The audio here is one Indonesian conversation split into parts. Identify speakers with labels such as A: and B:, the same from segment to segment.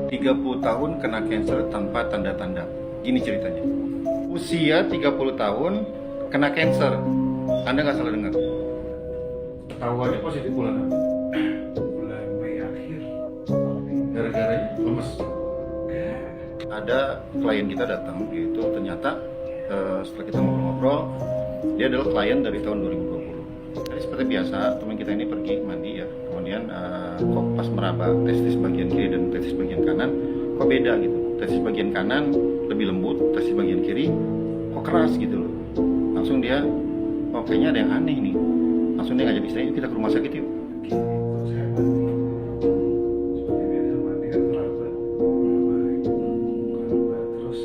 A: 30 tahun kena cancer tanpa tanda-tanda. Gini ceritanya. Usia 30 tahun kena cancer. Anda nggak salah dengar. Ketahuannya positif bulan apa?
B: Bulan Mei akhir.
A: Gara-garanya lemes. Ada klien kita datang, itu ternyata setelah kita ngobrol-ngobrol, dia adalah klien dari tahun 2020. Jadi seperti biasa, teman kita ini pergi mandi ya, kemudian kok pas meraba testis bagian kiri dan testis bagian kanan, kok beda gitu. Testis bagian kanan lebih lembut, testis bagian kiri kok keras gitu loh. Langsung dia, oh kayaknya ada yang aneh nih. Langsung dia ngajak istrinya, kita ke rumah sakit yuk.
B: Saya mandi. Seperti biasa mandi kan terlambat. Terus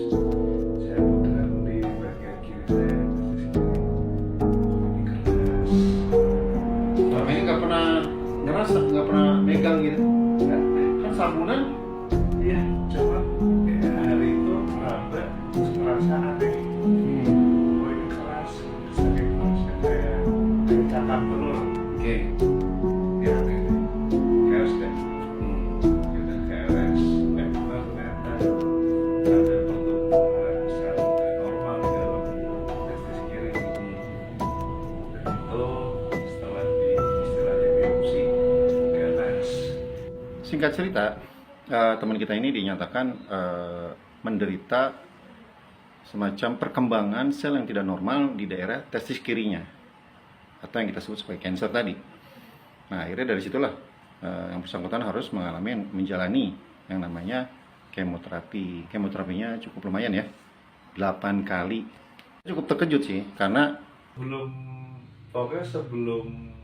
B: saya pegang di bagian kiri saya di sini. Ini keras.
A: Selama ini nggak pernah ngerasa, nggak pernah megang gitu.
B: Enggak.
A: Kan sabunan.
B: Iya, cuma ya, hari itu terlambat terus merasa aneh. Oh ini keras. Sakit kerasnya kayak cakap telur.
A: Oke.
B: Ya aneh nih. Keras deh. Udah keras. Benar ternyata ada pertumbuhan sel normal di dalam testis kiri. Dan itu setelah istilahnya biopsi ganas.
A: Singkat cerita, teman kita ini dinyatakan menderita semacam perkembangan sel yang tidak normal di daerah testis kirinya, atau yang kita sebut sebagai cancer tadi. Nah, akhirnya dari situlah yang bersangkutan harus menjalani yang namanya kemoterapi. Kemoterapinya cukup lumayan ya, 8 kali. Cukup terkejut sih, karena
B: Pokoknya sebelum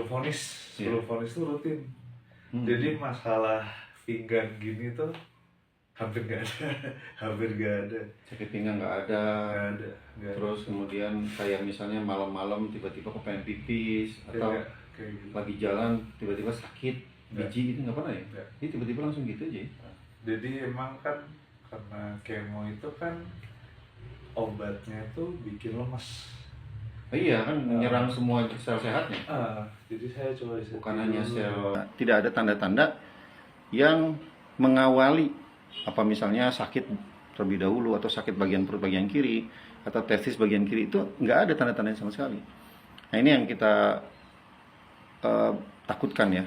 B: vonis itu rutin. Jadi masalah pinggang gini tuh hampir nggak ada.
A: sakit pinggang nggak ada.
B: Nggak ada.
A: Terus kemudian kayak misalnya malam-malam tiba-tiba kepengen pipis, atau
B: Kayak gitu.
A: lagi jalan tiba-tiba sakit
B: Nggak.
A: biji gitu, nggak pernah ya?
B: Nggak.
A: Jadi tiba-tiba langsung gitu aja ya?
B: Jadi emang kan karena kemo itu kan obatnya tuh bikin lemas.
A: Iya kan, menyerang semua sel sehatnya,
B: Jadi saya coba riset
A: bukan hanya
B: dulu.
A: sel. Tidak ada tanda-tanda yang mengawali apa misalnya sakit terlebih dahulu, atau sakit bagian perut bagian kiri, atau testis bagian kiri, itu nggak ada tanda-tandanya sama sekali. Nah ini yang kita takutkan ya.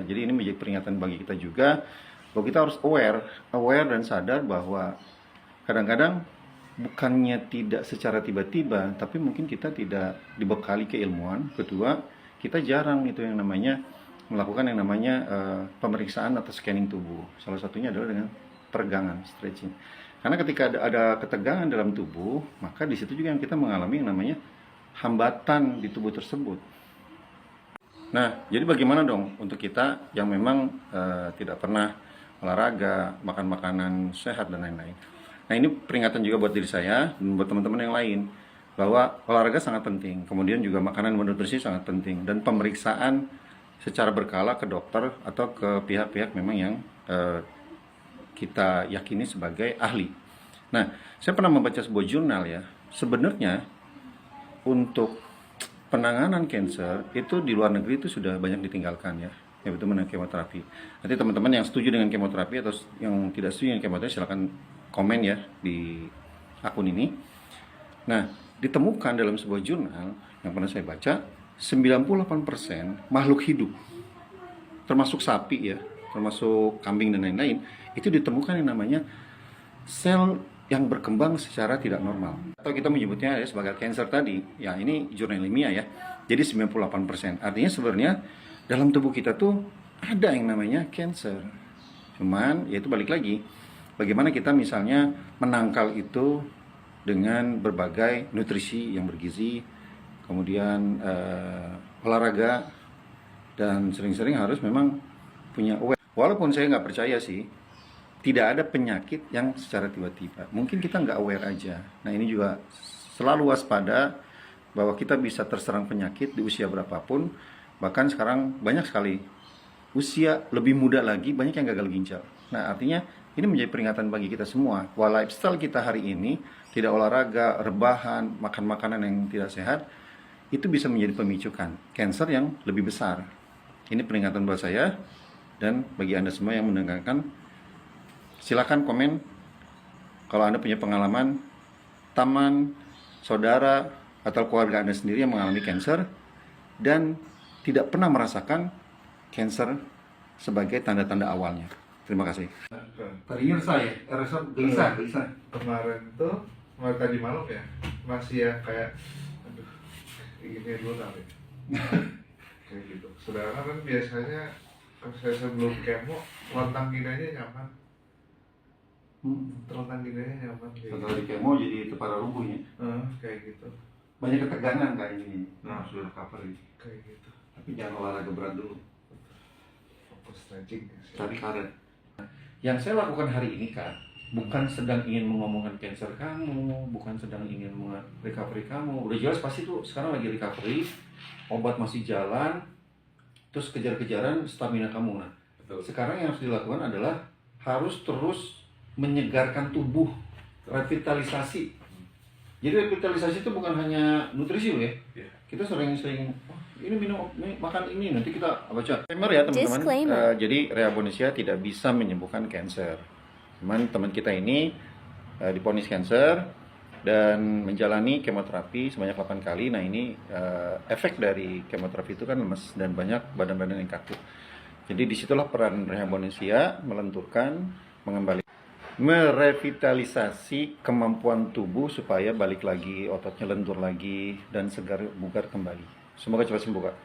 A: Jadi ini menjadi peringatan bagi kita juga bahwa kita harus aware dan sadar bahwa kadang-kadang bukannya tidak secara tiba-tiba, tapi mungkin kita tidak dibekali keilmuan. Kedua, kita jarang itu yang namanya melakukan yang namanya pemeriksaan atau scanning tubuh. Salah satunya adalah dengan peregangan, stretching. Karena ketika ada ketegangan dalam tubuh, maka di situ juga yang kita mengalami yang namanya hambatan di tubuh tersebut. Nah, jadi bagaimana dong untuk kita yang memang tidak pernah olahraga, makan makanan sehat dan lain-lain. Nah, ini peringatan juga buat diri saya dan buat teman-teman yang lain bahwa olahraga sangat penting, kemudian juga makanan dan nutrisi sangat penting, dan pemeriksaan secara berkala ke dokter atau ke pihak-pihak memang yang kita yakini sebagai ahli. Nah, saya pernah membaca sebuah jurnal ya, sebenarnya untuk penanganan cancer itu di luar negeri itu sudah banyak ditinggalkan ya, yaitu dengan kemoterapi. Nanti teman-teman yang setuju dengan kemoterapi atau yang tidak setuju dengan kemoterapi silakan komen ya di akun ini. Nah, ditemukan dalam sebuah jurnal yang pernah saya baca, 98% makhluk hidup, termasuk sapi ya, termasuk kambing dan lain-lain, itu ditemukan yang namanya sel yang berkembang secara tidak normal, atau kita menyebutnya ya sebagai cancer tadi. Ya, ini jurnal ilmiah ya. Jadi 98%. Artinya sebenarnya dalam tubuh kita tuh ada yang namanya cancer. Cuman yaitu balik lagi, bagaimana kita misalnya menangkal itu dengan berbagai nutrisi yang bergizi, kemudian olahraga, dan sering-sering harus memang punya aware. Walaupun saya nggak percaya sih, tidak ada penyakit yang secara tiba-tiba. Mungkin kita nggak aware aja. Nah, ini juga selalu waspada bahwa kita bisa terserang penyakit di usia berapapun. Bahkan sekarang banyak sekali usia lebih muda lagi banyak yang gagal ginjal. Nah, artinya ini menjadi peringatan bagi kita semua. Bahwa lifestyle kita hari ini, tidak olahraga, rebahan, makan makanan yang tidak sehat, itu bisa menjadi pemicu cancer yang lebih besar. Ini peringatan buat saya. Dan bagi Anda semua yang mendengarkan, silakan komen kalau Anda punya pengalaman teman, saudara, atau keluarga Anda sendiri yang mengalami cancer dan tidak pernah merasakan cancer sebagai tanda-tanda awalnya. Terima kasih. Tadinya saya, gelisah.
B: Kemarin tuh, tadi malam ya, masih ya kayak, aduh, gini dulu kali. Kayak gitu. Sedangkan kan biasanya kalau saya sebelum kemo, telentang gini aja nyaman. Telentang gini aja nyaman.
A: Setelah di kemo jadi kepala lumpuhnya.
B: Kayak gitu.
A: Banyak ketegangan kayak ini. Nah, sudah cover ini.
B: Kayak gitu.
A: Tapi jangan olahraga berat dulu.
B: Fokus stretching.
A: Cari karet. Yang saya lakukan hari ini, Kak, bukan sedang ingin mengomongkan cancer kamu, bukan sedang ingin recovery kamu. Udah jelas pasti tuh sekarang lagi recovery, obat masih jalan, terus kejar-kejaran stamina kamu. Nah, sekarang yang harus dilakukan adalah harus terus menyegarkan tubuh, revitalisasi. Jadi revitalisasi itu bukan hanya nutrisi loh ya. Kita sering-sering ini minum, ini, makan ini, nanti kita baca. Disclaimer ya teman-teman. Jadi Rehabonesia tidak bisa menyembuhkan cancer. Cuman teman kita ini divonis cancer dan menjalani kemoterapi sebanyak 8 kali. Nah ini efek dari kemoterapi itu kan lemes dan banyak badan-badan yang kaku. Jadi disitulah peran Rehabonesia melenturkan, mengembalikan, merevitalisasi kemampuan tubuh supaya balik lagi, ototnya lentur lagi dan segar bugar kembali. Semoga cepat sembuh, Kak.